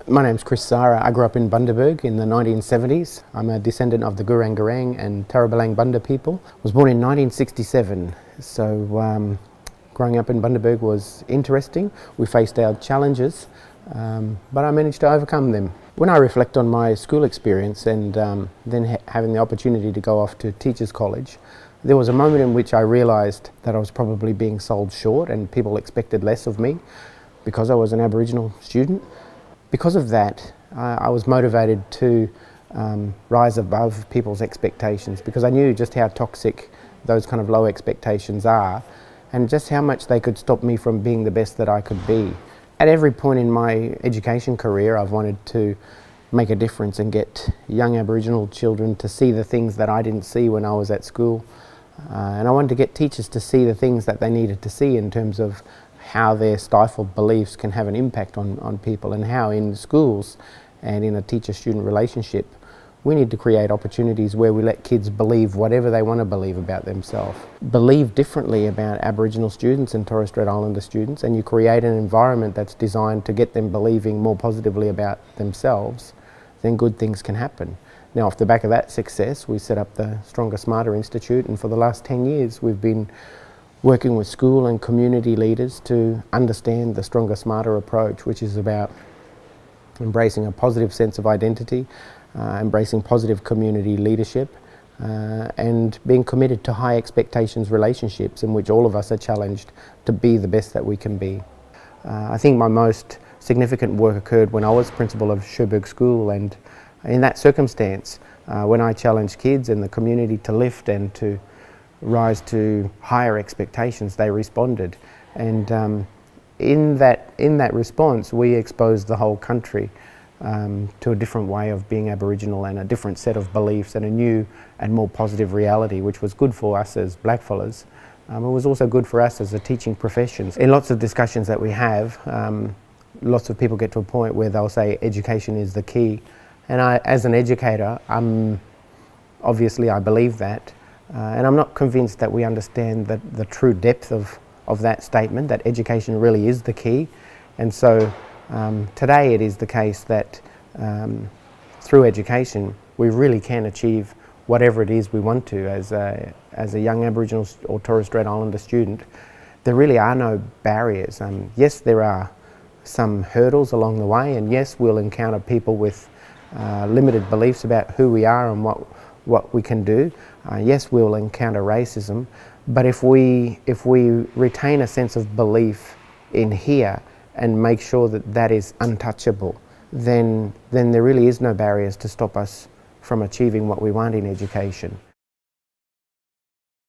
My name's Chris Sarra. I grew up in Bundaberg in the 1970s. I'm a descendant of the Gurang and Tarrabalang Bunda people. I was born in 1967, so growing up in Bundaberg was interesting. We faced our challenges, but I managed to overcome them. When I reflect on my school experience and then having the opportunity to go off to Teachers College, there was a moment in which I realised that I was probably being sold short and people expected less of me because I was an Aboriginal student. Because of that, I was motivated to rise above people's expectations, because I knew just how toxic those kind of low expectations are and just how much they could stop me from being the best that I could be. At every point in my education career, I've wanted to make a difference and get young Aboriginal children to see the things that I didn't see when I was at school. And I wanted to get teachers to see the things that they needed to see in terms of how their stifled beliefs can have an impact on people, and how in schools and in a teacher-student relationship we need to create opportunities where we let kids believe whatever they want to believe about themselves. Believe differently about Aboriginal students and Torres Strait Islander students, and you create an environment that's designed to get them believing more positively about themselves, then good things can happen. Now, off the back of that success, we set up the Stronger Smarter Institute, and for the last 10 years we've been working with school and community leaders to understand the Stronger Smarter approach, which is about embracing a positive sense of identity, embracing positive community leadership, and being committed to high expectations relationships in which all of us are challenged to be the best that we can be. I think my most significant work occurred when I was principal of Sherbrooke School, and in that circumstance, when I challenged kids and the community to lift and to rise to higher expectations, they responded, and in that response we exposed the whole country to a different way of being Aboriginal and a different set of beliefs and a new and more positive reality, which was good for us as blackfellas. It was also good for us as a teaching profession. In lots of discussions that we have, lots of people get to a point where they'll say education is the key, and I, as an educator, obviously I believe that. And I'm not convinced that we understand the true depth of that statement, that education really is the key. And so today it is the case that through education we really can achieve whatever it is we want to as a young Aboriginal or Torres Strait Islander student. There really are no barriers. Yes, there are some hurdles along the way, and yes, we'll encounter people with limited beliefs about who we are and what we can do. Yes, we'll encounter racism, but if we retain a sense of belief in here and make sure that that is untouchable, then there really is no barriers to stop us from achieving what we want in education.